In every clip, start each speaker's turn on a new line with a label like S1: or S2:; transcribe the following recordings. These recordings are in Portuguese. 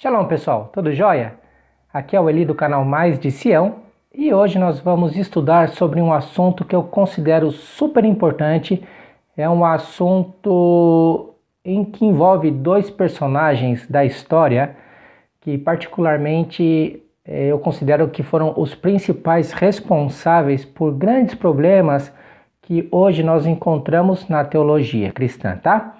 S1: Shalom pessoal, tudo jóia? Aqui é o Eli do canal Mais de Sião e hoje nós vamos estudar sobre um assunto que eu considero super importante. É um assunto em que envolve dois personagens da história que particularmente eu considero que foram os principais responsáveis por grandes problemas que hoje nós encontramos na teologia cristã, tá?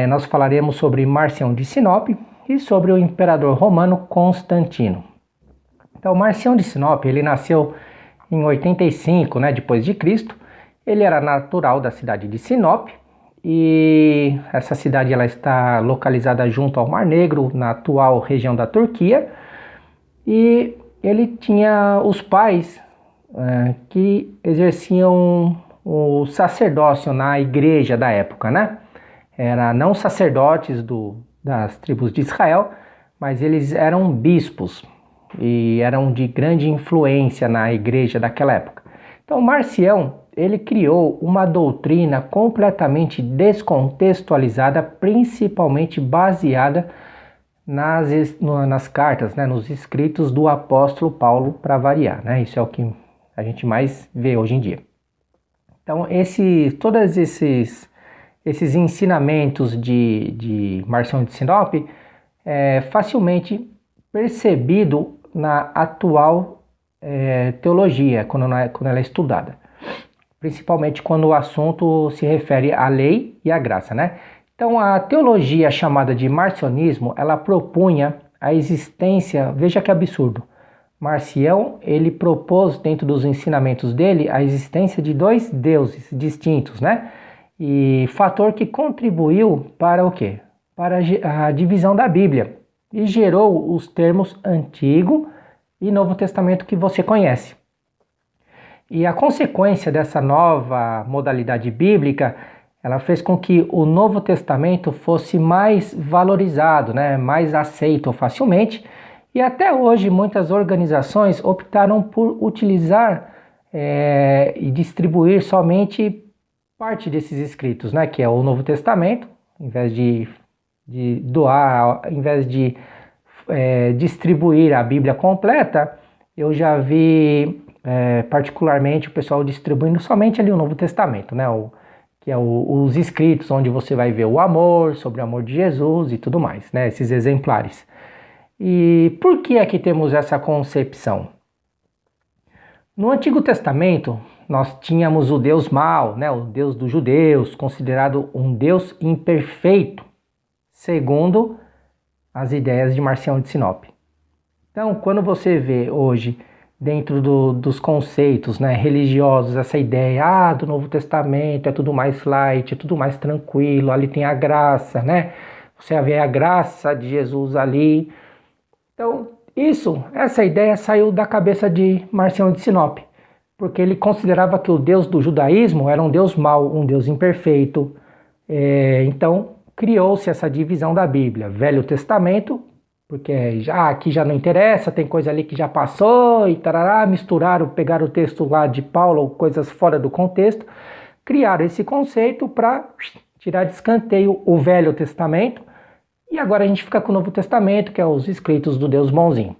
S1: Nós falaremos sobre Marcião de Sinope e sobre o imperador romano Constantino. Então, Marcião de Sinope, ele nasceu em 85, depois de Cristo. Ele era natural da cidade de Sinope e essa cidade ela está localizada junto ao Mar Negro, na atual região da Turquia. E ele tinha os pais que exerciam o sacerdócio na igreja da época, Era não sacerdotes das tribos de Israel, mas eles eram bispos e eram de grande influência na igreja daquela época. Então Marcião, ele criou uma doutrina completamente descontextualizada, principalmente baseada nas cartas, nos escritos do apóstolo Paulo, para variar, Isso é o que a gente mais vê hoje em dia. Então todos esses ensinamentos de Marcião de Sinope é facilmente percebido na atual teologia, quando ela é estudada. Principalmente quando o assunto se refere à lei e à graça, Então a teologia chamada de marcionismo, ela propunha a existência, veja que absurdo, Marcião, ele propôs dentro dos ensinamentos dele a existência de dois deuses distintos, E fator que contribuiu para o quê? Para a divisão da Bíblia e gerou os termos Antigo e Novo Testamento que você conhece. E a consequência dessa nova modalidade bíblica, ela fez com que o Novo Testamento fosse mais valorizado, mais aceito facilmente. E até hoje muitas organizações optaram por utilizar e distribuir somente parte desses escritos, que é o Novo Testamento, em vez de doar, em vez de distribuir a Bíblia completa. Eu já vi particularmente o pessoal distribuindo somente ali o Novo Testamento, que é os escritos onde você vai ver o amor, sobre o amor de Jesus e tudo mais, esses exemplares. E por que aqui temos essa concepção? No Antigo Testamento, nós tínhamos o Deus mau, o Deus dos judeus, considerado um Deus imperfeito, segundo as ideias de Marcião de Sinope. Então, quando você vê hoje, dentro dos conceitos religiosos, essa ideia do Novo Testamento é tudo mais light, é tudo mais tranquilo, ali tem a graça, Você vê a graça de Jesus ali. Então, essa ideia saiu da cabeça de Marcião de Sinope, porque ele considerava que o Deus do judaísmo era um Deus mau, um Deus imperfeito. Então, criou-se essa divisão da Bíblia, Velho Testamento, porque aqui já não interessa, tem coisa ali que já passou, e tarará, misturaram, pegaram o texto lá de Paulo, coisas fora do contexto, criaram esse conceito para tirar de escanteio o Velho Testamento. E agora a gente fica com o Novo Testamento, que é os escritos do Deus bonzinho,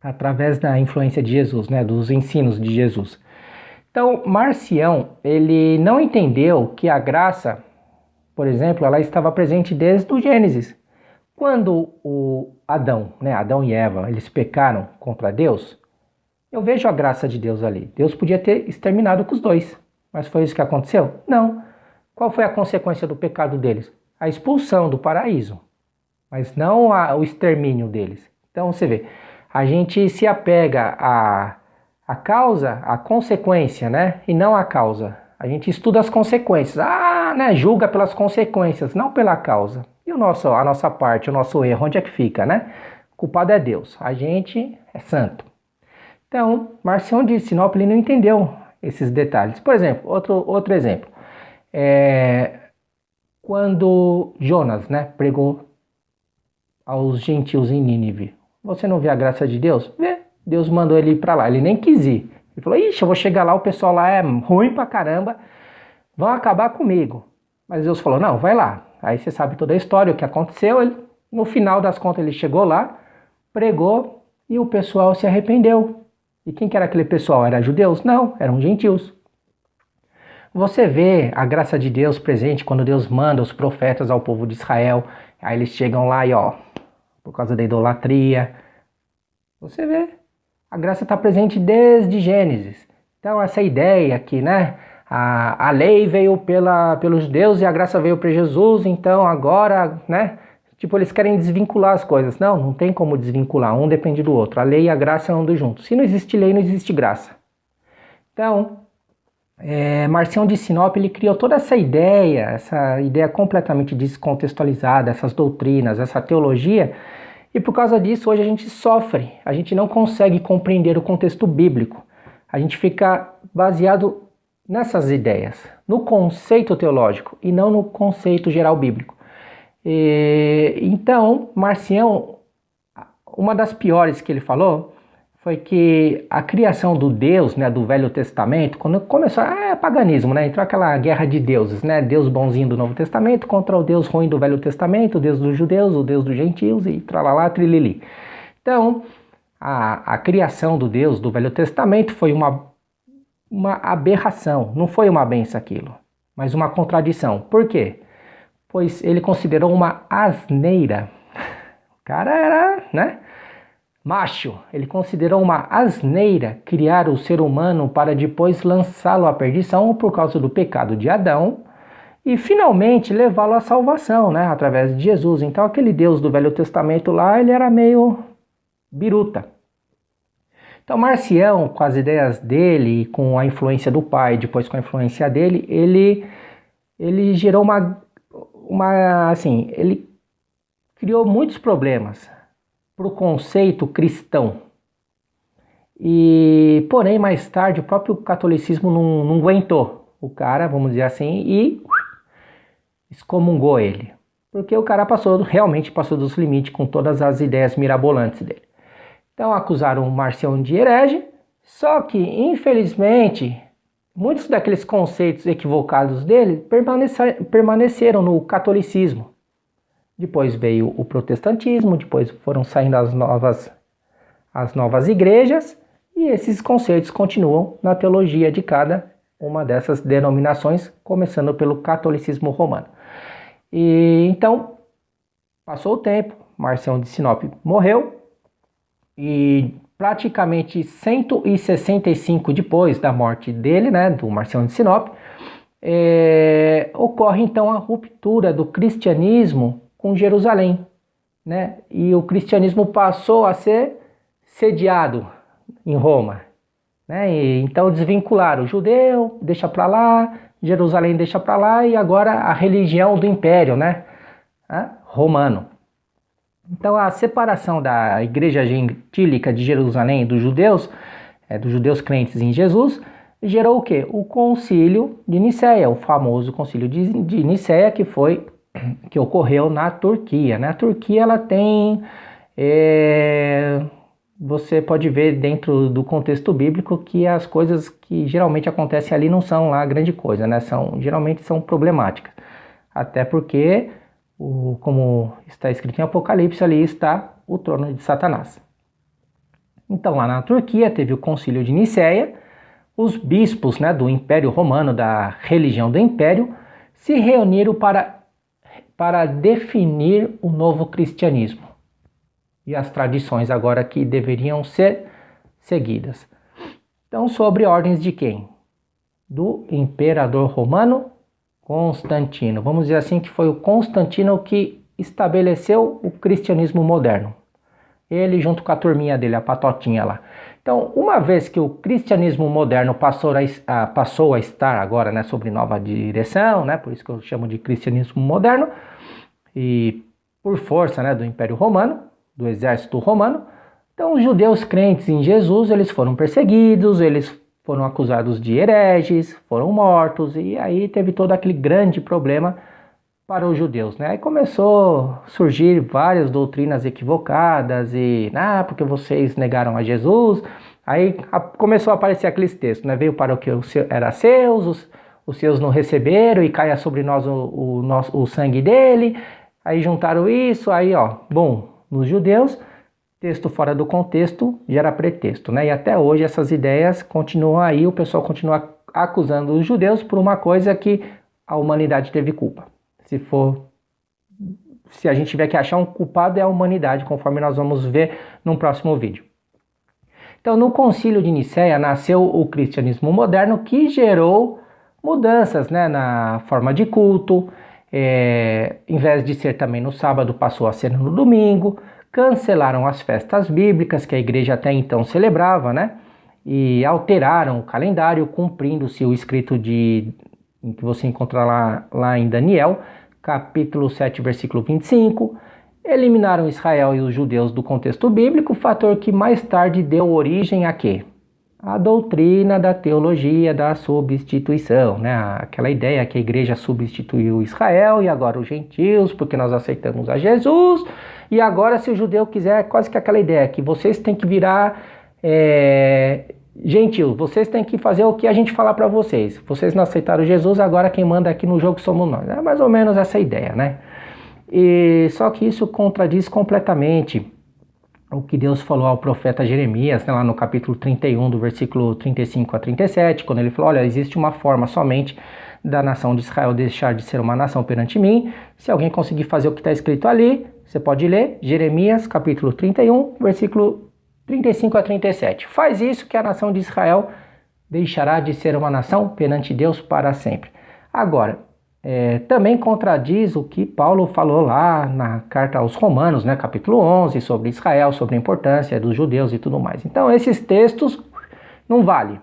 S1: através da influência de Jesus, dos ensinos de Jesus. Então, Marcião, ele não entendeu que a graça, por exemplo, ela estava presente desde o Gênesis. Quando o Adão e Eva, eles pecaram contra Deus, eu vejo a graça de Deus ali. Deus podia ter exterminado com os dois, mas foi isso que aconteceu? Não. Qual foi a consequência do pecado deles? A expulsão do paraíso, mas não o extermínio deles. Então você vê, a gente se apega à causa, à consequência, e não à causa. A gente estuda as consequências, julga pelas consequências, não pela causa. E a nossa parte, o nosso erro, onde é que fica, O culpado é Deus, a gente é santo. Então, Marcião de Sinope, ele não entendeu esses detalhes. Por exemplo, outro exemplo. Quando Jonas, pregou aos gentios em Nínive, você não vê a graça de Deus? Vê, Deus mandou ele ir para lá, ele nem quis ir. Ele falou, eu vou chegar lá, o pessoal lá é ruim pra caramba, vão acabar comigo. Mas Deus falou, não, vai lá. Aí você sabe toda a história, o que aconteceu, No final das contas ele chegou lá, pregou e o pessoal se arrependeu. E quem que era aquele pessoal? Era judeus? Não, eram gentios. Você vê a graça de Deus presente quando Deus manda os profetas ao povo de Israel. Aí eles chegam lá e por causa da idolatria. Você vê, a graça está presente desde Gênesis. Então essa ideia que, a lei veio pelos judeus e a graça veio para Jesus, então agora, eles querem desvincular as coisas. Não tem como desvincular, um depende do outro. A lei e a graça andam juntos. Se não existe lei, não existe graça. Então, Marcião de Sinop, ele criou toda essa ideia completamente descontextualizada, essas doutrinas, essa teologia, e por causa disso hoje a gente sofre, a gente não consegue compreender o contexto bíblico, a gente fica baseado nessas ideias, no conceito teológico e não no conceito geral bíblico. Então, Marcião, uma das piores que ele falou foi que a criação do Deus, do Velho Testamento, quando começou, paganismo, entrou aquela guerra de deuses, Deus bonzinho do Novo Testamento contra o Deus ruim do Velho Testamento, o Deus dos judeus, o Deus dos gentios e tralalá, trilili. Então, a criação do Deus do Velho Testamento foi uma aberração, não foi uma benção aquilo, mas uma contradição. Por quê? Pois ele considerou uma asneira. O cara era, macho, ele considerou uma asneira criar o ser humano para depois lançá-lo à perdição por causa do pecado de Adão e finalmente levá-lo à salvação, através de Jesus. Então aquele Deus do Velho Testamento lá, ele era meio biruta. Então Marcião, com as ideias dele, com a influência do pai, depois com a influência dele, ele gerou ele criou muitos problemas para o conceito cristão. Porém, mais tarde, o próprio catolicismo não aguentou o cara, vamos dizer assim, e excomungou ele. Porque o cara realmente passou dos limites com todas as ideias mirabolantes dele. Então acusaram o Marcião de herege, só que, infelizmente, muitos daqueles conceitos equivocados dele permaneceram no catolicismo. Depois veio o protestantismo, depois foram saindo as novas igrejas, e esses conceitos continuam na teologia de cada uma dessas denominações, começando pelo catolicismo romano. Então, passou o tempo, Marcião de Sinop morreu, e praticamente 165 depois da morte dele, do Marcião de Sinop, ocorre então a ruptura do cristianismo com Jerusalém, e o cristianismo passou a ser sediado em Roma, e então desvincularam o judeu, deixa para lá, Jerusalém deixa para lá, e agora a religião do império, romano. Então a separação da igreja gentílica de Jerusalém dos judeus crentes em Jesus, gerou o quê? O concílio de Nicéia, o famoso concílio de Nicéia, que ocorreu na Turquia. A Turquia, ela tem, você pode ver dentro do contexto bíblico que as coisas que geralmente acontecem ali não são lá grande coisa, geralmente são problemáticas. Até porque, como está escrito em Apocalipse, ali está o trono de Satanás. Então lá na Turquia teve o concílio de Nicéia, os bispos do Império Romano, da religião do Império, se reuniram para definir o novo cristianismo e as tradições agora que deveriam ser seguidas. Então, sobre ordens de quem? Do imperador romano Constantino. Vamos dizer assim que foi o Constantino que estabeleceu o cristianismo moderno. Ele junto com a turminha dele, a patotinha lá. Então, uma vez que o cristianismo moderno passou a estar agora sob nova direção, por isso que eu chamo de cristianismo moderno, e por força do Império Romano, do exército romano, então os judeus crentes em Jesus, eles foram perseguidos, eles foram acusados de hereges, foram mortos, e aí teve todo aquele grande problema para os judeus, Aí começou a surgir várias doutrinas equivocadas e, porque vocês negaram a Jesus, aí começou a aparecer aqueles textos, Veio para o que era seus, os seus não receberam e caia sobre nós o sangue dele, Aí juntaram isso, aí bom, nos judeus, texto fora do contexto gera pretexto, né? E até hoje essas ideias continuam aí, o pessoal continua acusando os judeus por uma coisa que a humanidade teve culpa. Se a gente tiver que achar um culpado, é a humanidade, conforme nós vamos ver no próximo vídeo. Então, no Concílio de Nicéia nasceu o cristianismo moderno, que gerou mudanças, né, na forma de culto. Em vez de ser também no sábado, passou a ser no domingo. Cancelaram as festas bíblicas que a igreja até então celebrava, né? E alteraram o calendário, cumprindo-se o escrito que você encontra lá em Daniel, capítulo 7, versículo 25. Eliminaram Israel e os judeus do contexto bíblico, fator que mais tarde deu origem a quê? A doutrina da teologia da substituição, né? Aquela ideia que a igreja substituiu Israel e agora os gentios, porque nós aceitamos a Jesus, e agora se o judeu quiser, quase que aquela ideia que vocês têm que virar gentios, vocês têm que fazer o que a gente falar para vocês. Vocês não aceitaram Jesus, agora quem manda aqui no jogo somos nós. É mais ou menos essa ideia, né? E só que isso contradiz completamente o que Deus falou ao profeta Jeremias, né, lá no capítulo 31, do versículo 35 a 37, quando ele falou, olha, existe uma forma somente da nação de Israel deixar de ser uma nação perante mim. Se alguém conseguir fazer o que está escrito ali, você pode ler Jeremias, capítulo 31, versículo 35 a 37. Faz isso que a nação de Israel deixará de ser uma nação perante Deus para sempre. Agora, também contradiz o que Paulo falou lá na carta aos Romanos, né, capítulo 11, sobre Israel, sobre a importância dos judeus e tudo mais. Então, esses textos não valem.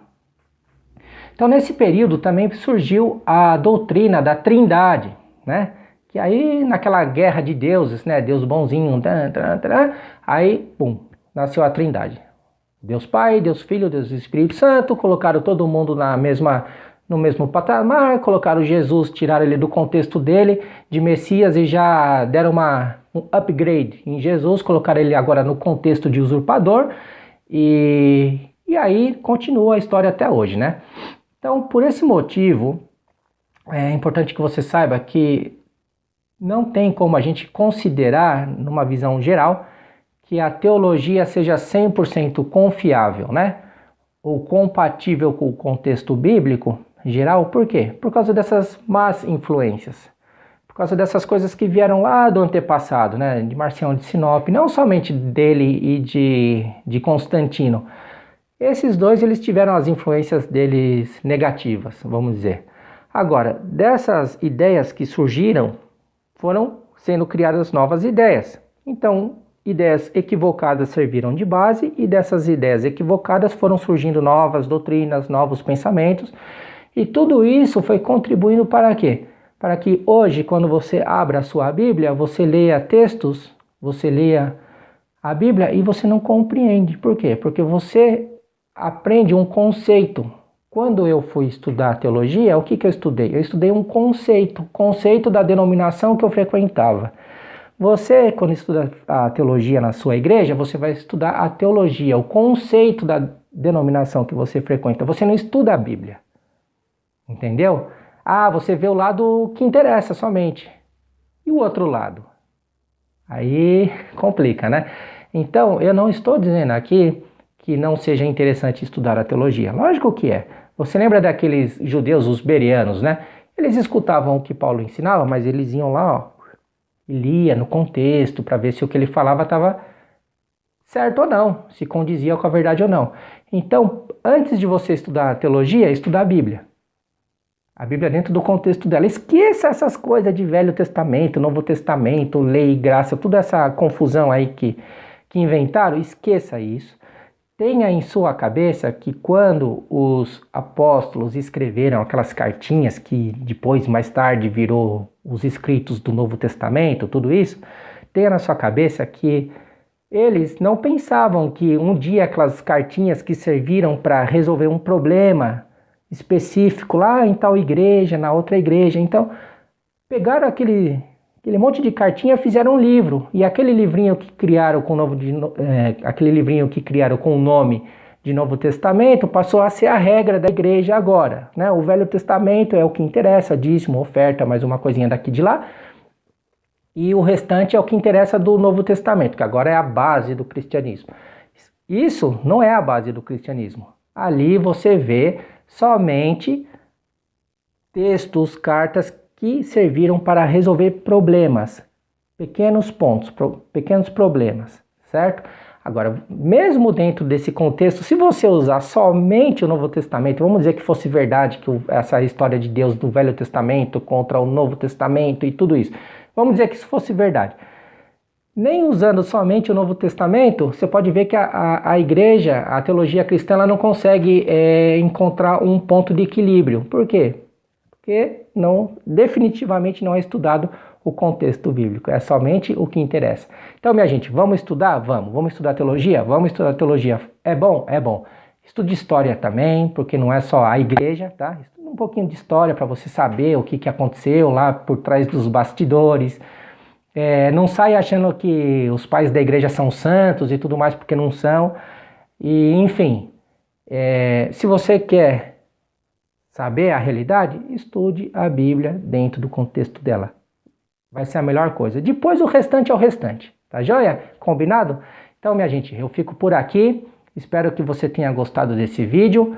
S1: Então, nesse período também surgiu a doutrina da Trindade, né? Que aí, naquela guerra de deuses, né, Deus bonzinho, aí, pum, nasceu a Trindade. Deus Pai, Deus Filho, Deus Espírito Santo, colocaram todo mundo no mesmo patamar, colocaram Jesus, tiraram ele do contexto dele, de Messias, e já deram um upgrade em Jesus, colocaram ele agora no contexto de usurpador, e aí continua a história até hoje, né? Então, por esse motivo, é importante que você saiba que não tem como a gente considerar, numa visão geral, que a teologia seja 100% confiável, né? Ou compatível com o contexto bíblico geral. Por quê? Por causa dessas más influências. Por causa dessas coisas que vieram lá do antepassado, né? De Marcião de Sinop, não somente dele e de Constantino. Esses dois, eles tiveram as influências deles negativas, vamos dizer. Agora, dessas ideias que surgiram, foram sendo criadas novas ideias. Então, ideias equivocadas serviram de base, e dessas ideias equivocadas foram surgindo novas doutrinas, novos pensamentos, e tudo isso foi contribuindo para quê? Para que hoje, quando você abra a sua Bíblia, você leia textos, você leia a Bíblia e você não compreende. Por quê? Porque você aprende um conceito. Quando eu fui estudar teologia, o que eu estudei? Eu estudei um conceito da denominação que eu frequentava. Você, quando estuda a teologia na sua igreja, você vai estudar a teologia, o conceito da denominação que você frequenta. Você não estuda a Bíblia. Entendeu? Você vê o lado que interessa somente. E o outro lado? Aí complica, né? Então, eu não estou dizendo aqui que não seja interessante estudar a teologia. Lógico que é. Você lembra daqueles judeus, os bereanos, né? Eles escutavam o que Paulo ensinava, mas eles iam lá, e lia no contexto para ver se o que ele falava estava certo ou não, se condizia com a verdade ou não. Então, antes de você estudar a teologia, estuda a Bíblia. A Bíblia dentro do contexto dela. Esqueça essas coisas de Velho Testamento, Novo Testamento, lei, graça, toda essa confusão aí que inventaram. Esqueça isso. Tenha em sua cabeça que quando os apóstolos escreveram aquelas cartinhas que depois, mais tarde, virou os escritos do Novo Testamento, tudo isso, tenha na sua cabeça que eles não pensavam que um dia aquelas cartinhas que serviram para resolver um problema específico lá em tal igreja, na outra igreja, então pegaram aquele monte de cartinha, fizeram um livro, e aquele livrinho que criaram com o nome de Novo Testamento passou a ser a regra da igreja agora, né? O Velho Testamento é o que interessa, dízimo, oferta, mais uma coisinha daqui de lá, e o restante é o que interessa do Novo Testamento, que agora é a base do cristianismo. Isso não é a base do cristianismo. Ali você vê somente textos, cartas que serviram para resolver problemas, pequenos pontos, pequenos problemas, certo? Agora, mesmo dentro desse contexto, se você usar somente o Novo Testamento, vamos dizer que fosse verdade que essa história de Deus do Velho Testamento contra o Novo Testamento e tudo isso, vamos dizer que isso fosse verdade. Nem usando somente o Novo Testamento, você pode ver que a igreja, a teologia cristã, ela não consegue encontrar um ponto de equilíbrio. Por quê? Porque definitivamente não é estudado o contexto bíblico, é somente o que interessa. Então, minha gente, vamos estudar? Vamos estudar teologia? Vamos estudar teologia. É bom? É bom. Estude história também, porque não é só a igreja, tá? Estude um pouquinho de história para você saber o que aconteceu lá por trás dos bastidores. Não sai achando que os pais da igreja são santos e tudo mais, porque não são. E, enfim, se você quer saber a realidade, estude a Bíblia dentro do contexto dela. Vai ser a melhor coisa. Depois o restante é o restante. Tá joia? Combinado? Então, minha gente, eu fico por aqui. Espero que você tenha gostado desse vídeo.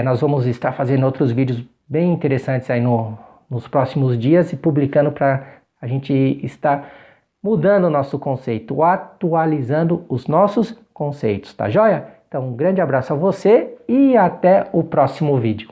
S1: Nós vamos estar fazendo outros vídeos bem interessantes aí nos próximos dias e publicando para a gente estar mudando o nosso conceito, atualizando os nossos conceitos. Tá joia? Então, um grande abraço a você e até o próximo vídeo.